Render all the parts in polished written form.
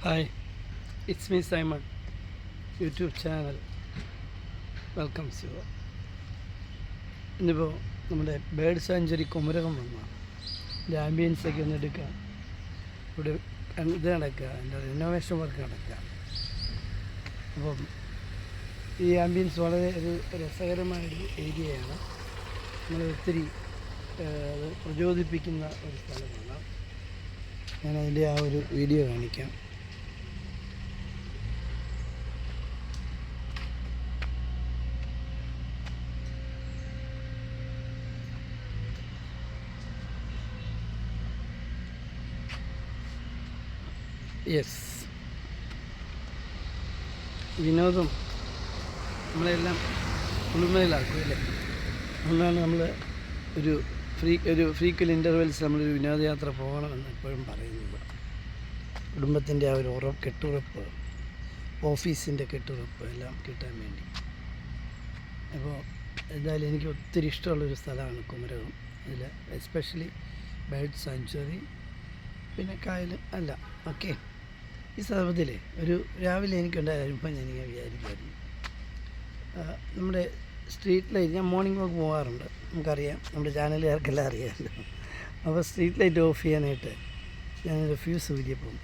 Hi, it's me Simon, YouTube channel. Welcomes U. ഇന്നിപ്പോൾ നമ്മുടെ bird sanctuary Kumarakom വന്നു ഇതിൻ്റെ ആംബിയൻസൊക്കെ ഒന്ന് എടുക്കാം. ഇവിടെ ഇത് നടക്കുക, എൻ്റെ റിനോവേഷൻ വർക്ക് നടക്കുക. അപ്പം ഈ ആംബിയൻസ് വളരെ ഒരു രസകരമായൊരു ഏരിയയാണ്. നമ്മൾ ഒത്തിരി പ്രചോദിപ്പിക്കുന്ന ഒരു സ്ഥലമാണ്. ഞാനതിൻ്റെ ആ ഒരു വീഡിയോ കാണിക്കാം. യെസ്, വിനോദം നമ്മളെല്ലാം കുളിർമയിലാക്കും അല്ലേ. അതുകൊണ്ടാണ് നമ്മൾ ഒരു ഫ്രീക്വൽ ഇൻ്റർവെൽസ് നമ്മളൊരു വിനോദയാത്ര പോകണമെന്ന് എപ്പോഴും പറയുന്നത്. കുടുംബത്തിൻ്റെ ആ ഒരു കെട്ടുറപ്പ്, ഓഫീസിൻ്റെ കെട്ടുറപ്പ് എല്ലാം കിട്ടാൻ വേണ്ടി. അപ്പോൾ എന്തായാലും എനിക്ക് ഒത്തിരി ഇഷ്ടമുള്ളൊരു സ്ഥലമാണ് കുമരകം. അതിൽ എസ്പെഷ്യലി ബേർഡ് സാങ്ച്വറി, പിന്നെ കായലും അല്ല. ഓക്കെ, ഈ സന്ദർഭത്തിൽ ഒരു രാവിലെ എനിക്കുണ്ടായ അനുഭവം ഞാനിങ്ങനെ വിചാരിക്കുമായിരുന്നു. നമ്മുടെ സ്ട്രീറ്റ് ലൈറ്റ്, ഞാൻ മോർണിംഗ് വാക്ക് പോകാറുണ്ട്, നമുക്കറിയാം, നമ്മുടെ ചാനലുകാർക്കെല്ലാം അറിയാമല്ലോ. അപ്പോൾ സ്ട്രീറ്റ് ലൈറ്റ് ഓഫ് ചെയ്യാനായിട്ട് ഞാനൊരു ഫ്യൂസ് ഊരിയായിരുന്നു.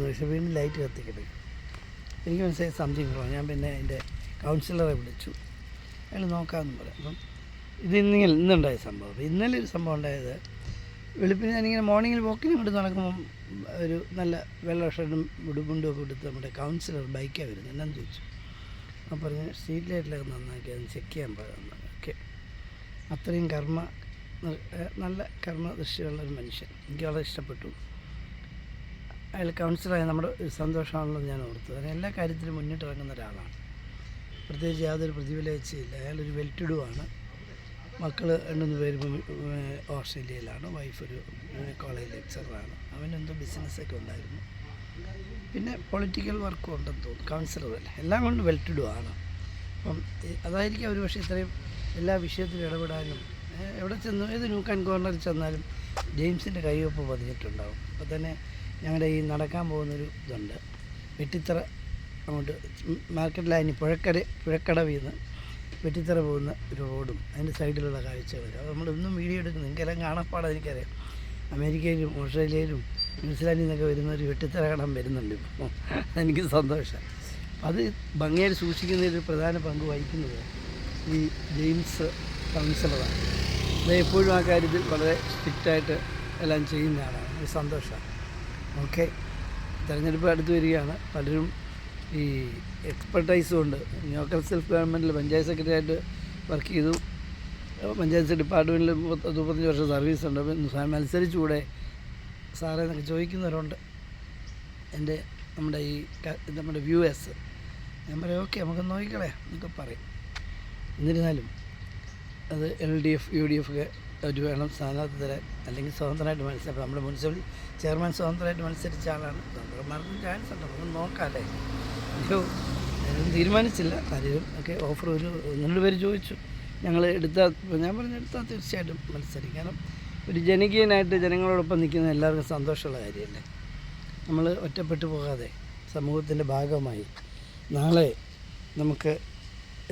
പക്ഷേ വീണ്ടും ലൈറ്റ് കത്തിക്കിട്ട് എനിക്ക് മനസ്സിലായി സംതിങ് റോങ്. ഞാൻ പിന്നെ എൻ്റെ കൗൺസിലറെ വിളിച്ചു, അയാൾ നോക്കാമെന്ന് പറയാം. അപ്പം ഇന്നുണ്ടായ സംഭവം. ഇന്നലെ ഒരു സംഭവം ഉണ്ടായത്, വെളുപ്പിന് ഞാനിങ്ങനെ മോർണിംഗിൽ വോക്കിന് കൊണ്ട് നടക്കുമ്പം ഒരു നല്ല വെള്ള ഷർട്ടും ഉടുപ്പുണ്ടും ഒക്കെ എടുത്ത് നമ്മുടെ കൗൺസിലർ ബൈക്കാണ് വരുന്നത്. എന്നാന്ന് ചോദിച്ചു. അപ്പോൾ പറഞ്ഞ് സ്ട്രീറ്റ് ലൈറ്റിലൊക്കെ നന്നാക്കി അതൊന്ന് ചെക്ക് ചെയ്യാൻ പറയുന്നത്. ഓക്കെ, അത്രയും നല്ല കർമ്മദൃഷ്ടിയുള്ളൊരു മനുഷ്യൻ, എനിക്ക് വളരെ ഇഷ്ടപ്പെട്ടു. അയാൾ കൗൺസിലറായ നമ്മുടെ ഒരു സന്തോഷമാണല്ലോ ഞാൻ ഓർത്തത്. അതിന് എല്ലാ കാര്യത്തിലും മുന്നിട്ടിറങ്ങുന്ന ഒരാളാണ്. പ്രത്യേകിച്ച് യാതൊരു പ്രതിഫലേച്ഛയില്ല. അയാളൊരു വെൽറ്റുഡുവാണ്. മക്കൾ 2-3 പേര് ഓസ്ട്രേലിയയിലാണ്. വൈഫ് ഒരു കോളേജ് ലെക്ചറാണ്. അവനെന്തോ ബിസിനസ്സൊക്കെ ഉണ്ടായിരുന്നു. പിന്നെ പൊളിറ്റിക്കൽ വർക്കും ഉണ്ടെന്ന് തോന്നുന്നു. കൗൺസിലറല്ലേ, എല്ലാം കൊണ്ട് വെൽറ്റുഡുവാണ്. അപ്പം അതായിരിക്കും അവർ പക്ഷേ ഇത്രയും എല്ലാ വിഷയത്തിലും ഇടപെടാനും. എവിടെ ചെന്നു, ഏത് ന്യൂക്ക് ആൻഡ് കോർണറിൽ ചെന്നാലും ജെയിംസിൻ്റെ കൈവപ്പ് പതിഞ്ഞിട്ടുണ്ടാവും. അപ്പോൾ തന്നെ ഞങ്ങളുടെ ഈ നടക്കാൻ പോകുന്നൊരു ഇതുണ്ട്, വെട്ടിത്തറ അങ്ങോട്ട് മാർക്കറ്റ് ലൈനിൽ പുഴക്കടവിൽ വെട്ടിത്തറ പോകുന്ന ഒരു റോഡും അതിൻ്റെ സൈഡിലുള്ള കാഴ്ചകൾ. അത് നമ്മളൊന്നും വീഡിയോ എടുക്കുന്നു, നിങ്ങൾക്കെല്ലാം കാണാപ്പാടാ. എനിക്കറിയാം, അമേരിക്കയിലും ഓസ്ട്രേലിയയിലും ന്യൂസിലാൻഡിൽ നിന്നൊക്കെ വരുന്ന ഒരു വെട്ടിത്തറ കാണാൻ വരുന്നുണ്ട് ഇപ്പോൾ. എനിക്ക് സന്തോഷം. അത് ഭംഗിയായിട്ട് സൂക്ഷിക്കുന്നതിൽ പ്രധാന പങ്ക് വഹിക്കുന്നത് ഈ ജെയിംസ് കൗൺസിലറാണ്. അത് എപ്പോഴും ആ കാര്യത്തിൽ വളരെ സ്ട്രിക്റ്റായിട്ട് എല്ലാം ചെയ്യുന്ന ആളാണ്. ഒരു സന്തോഷമാണ്. ഓക്കെ, തിരഞ്ഞെടുപ്പ് അടുത്ത് വരികയാണ്. പലരും ഈ എക്സ്പെർട്ടൈസും ഉണ്ട്. ലോക്കൽ സെൽഫ് ഗവൺമെൻറ്റിൽ പഞ്ചായത്ത് സെക്രട്ടറി ആയിട്ട് വർക്ക് ചെയ്തു. പഞ്ചായത്ത് ഡിപ്പാർട്ട്മെൻറ്റിൽ 35 വർഷം സർവീസ് ഉണ്ട്. മത്സരിച്ചുകൂടെ സാറേ എന്നൊക്കെ ചോദിക്കുന്നവരുണ്ട് നമ്മുടെ വ്യൂവേഴ്സ്. ഞാൻ പറയും ഓക്കെ, നമുക്ക് നോക്കിക്കളേ എന്നൊക്കെ പറയും. എന്നിരുന്നാലും അത് LDF UDF ഒക്കെ ഒരു വേണം സ്ഥാനാർത്ഥി തരാൻ, അല്ലെങ്കിൽ സ്വതന്ത്രമായിട്ട് മത്സരം. നമ്മുടെ മുനിസിപ്പൽ ചെയർമാൻ സ്വതന്ത്രമായിട്ട് മത്സരിച്ച ആളാണ്. സ്വതന്ത്രമാർക്കും ചാൻസ് ഉണ്ട്, നമുക്ക് നോക്കാമല്ലേ. അയ്യോ, ഞാനൊന്നും തീരുമാനിച്ചില്ല. ആരെയും ഒക്കെ ഓഫർ 1-2 പേര് ചോദിച്ചു. ഞാൻ പറഞ്ഞു എടുത്താൽ തീർച്ചയായിട്ടും മത്സരിക്കും. കാരണം ഒരു ജനകീയനായിട്ട് ജനങ്ങളോടൊപ്പം നിൽക്കുന്ന എല്ലാവർക്കും സന്തോഷമുള്ള കാര്യമല്ലേ. നമ്മൾ ഒറ്റപ്പെട്ടു പോകാതെ സമൂഹത്തിൻ്റെ ഭാഗമായി, നാളെ നമുക്ക്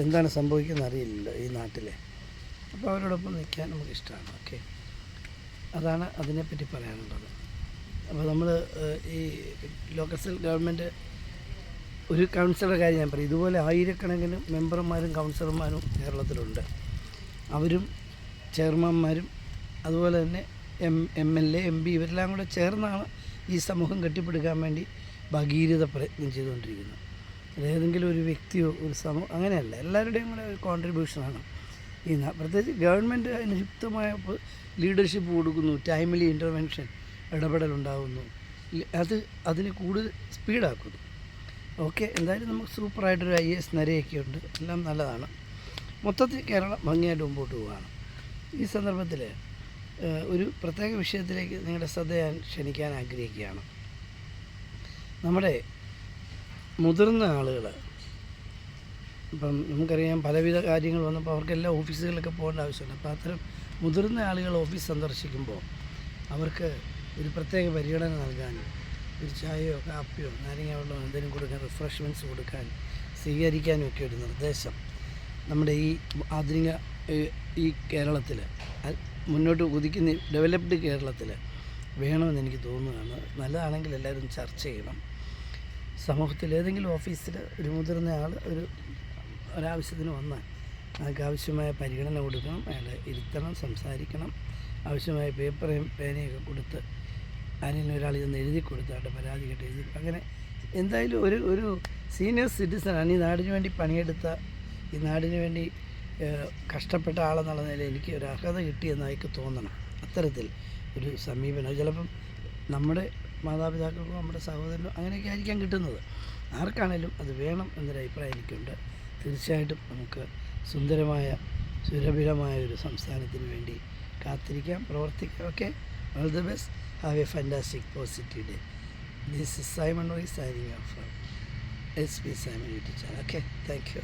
എന്താണ് സംഭവിക്കുന്നത് അറിയില്ലല്ലോ ഈ നാട്ടിലെ. അപ്പോൾ അവരോടൊപ്പം നിൽക്കാൻ നമുക്കിഷ്ടമാണ്. ഓക്കെ, അതാണ് അതിനെപ്പറ്റി പറയാനുള്ളത്. അപ്പോൾ നമ്മൾ ഈ ലോക്കൽ ഗവൺമെൻറ് ഒരു കൗൺസിലറുടെ കാര്യം ഞാൻ പറയും. ഇതുപോലെ ആയിരക്കണക്കിന് മെമ്പർമാരും കൗൺസിലർമാരും കേരളത്തിലുണ്ട്. അവരും ചെയർമാന്മാരും അതുപോലെ തന്നെ MLA MP ഇവരെല്ലാം കൂടെ ചേർന്നാണ് ഈ സമൂഹം കെട്ടിപ്പടുക്കാൻ വേണ്ടി ഭഗീരഥ പ്രയത്നം ചെയ്തുകൊണ്ടിരിക്കുന്നത്. അതേതെങ്കിലും ഒരു വ്യക്തിയോ ഒരു സമൂഹം അങ്ങനെയല്ല, എല്ലാവരുടെയും കൂടെ ഒരു കോൺട്രിബ്യൂഷനാണ് ഈ പ്രത്യേകിച്ച് ഗവൺമെൻറ് അതിന് ശക്തമായ ലീഡർഷിപ്പ് കൊടുക്കുന്നു. ടൈംലി ഇൻ്റർവെൻഷൻ, ഇടപെടലുണ്ടാകുന്നു. അതിന് കൂടുതൽ സ്പീഡാക്കുന്നു. ഓക്കെ, എന്തായാലും നമുക്ക് സൂപ്പറായിട്ടൊരു IAS നരയൊക്കെ ഉണ്ട്. എല്ലാം നല്ലതാണ്. മൊത്തത്തിൽ കേരളം ഭംഗിയായിട്ട് മുമ്പോട്ട് പോവുകയാണ്. ഈ സന്ദർഭത്തിൽ ഒരു പ്രത്യേക വിഷയത്തിലേക്ക് നിങ്ങളുടെ ശ്രദ്ധ ഞാൻ ക്ഷണിക്കാൻ ആഗ്രഹിക്കുകയാണ്. നമ്മുടെ മുതിർന്ന ആളുകൾ, ഇപ്പം നമുക്കറിയാം പലവിധ കാര്യങ്ങൾ വന്നപ്പോൾ അവർക്കെല്ലാം ഓഫീസുകളിലൊക്കെ പോകേണ്ട ആവശ്യമുണ്ട്. അപ്പോൾ അത്തരം മുതിർന്ന ആളുകൾ ഓഫീസ് സന്ദർശിക്കുമ്പോൾ അവർക്ക് ഒരു പ്രത്യേക പരിഗണന നൽകാനും ഒരു ചായയോ കാപ്പിയോ നാരങ്ങ വെള്ളമോ എന്തെങ്കിലും കൊടുക്കാൻ, റിഫ്രഷ്മെൻറ്റ്സ് കൊടുക്കാൻ, സ്വീകരിക്കാനും ഒക്കെ ഒരു നിർദ്ദേശം നമ്മുടെ ഈ ആധുനിക ഈ കേരളത്തിൽ മുന്നോട്ട് കുതിക്കുന്ന ഡെവലപ്ഡ് കേരളത്തിൽ വേണമെന്ന് എനിക്ക് തോന്നുകയാണ്. നല്ലതാണെങ്കിൽ എല്ലാവരും ചർച്ച ചെയ്യണം. സമൂഹത്തിൽ ഏതെങ്കിലും ഓഫീസിൽ ഒരു മുതിർന്ന ആൾ ഒരാവശ്യത്തിന് വന്നാൽ അതൊക്കെ ആവശ്യമായ പരിഗണന കൊടുക്കണം, അയാളെ ഇരുത്തണം, സംസാരിക്കണം, ആവശ്യമായ പേപ്പറും പേനയൊക്കെ കൊടുത്ത് ആരെങ്കിലും ഒരാൾ ചെന്ന് എഴുതി കൊടുത്ത് അവരുടെ പരാതി കേട്ട് എഴുതി, അങ്ങനെ എന്തായാലും ഒരു സീനിയർ സിറ്റിസണാണ്. ഈ നാടിന് വേണ്ടി പണിയെടുത്ത, ഈ നാടിന് വേണ്ടി കഷ്ടപ്പെട്ട ആളെന്നുള്ള നിലയിൽ എനിക്ക് ഒരു അർഹത കിട്ടിയെന്ന് അയാൾക്ക് തോന്നണം. അത്തരത്തിൽ ഒരു സമീപനം ചിലപ്പം നമ്മുടെ മാതാപിതാക്കൾക്കോ നമ്മുടെ സഹോദരനോ അങ്ങനെയൊക്കെ ആയിരിക്കാം കിട്ടുന്നത്. ആർക്കാണേലും അത് വേണം എന്നൊരു അഭിപ്രായം എനിക്കുണ്ട്. തീർച്ചയായിട്ടും നമുക്ക് സുന്ദരമായ സുരഭിലമായ ഒരു സംസ്ഥാനത്തിന് വേണ്ടി കാത്തിരിക്കാം, പ്രവർത്തിക്കാം. Okay, all the best. Have A fantastic positive day. This is Simon Roy signing off from SP Simon YouTube channel. Okay, thank you.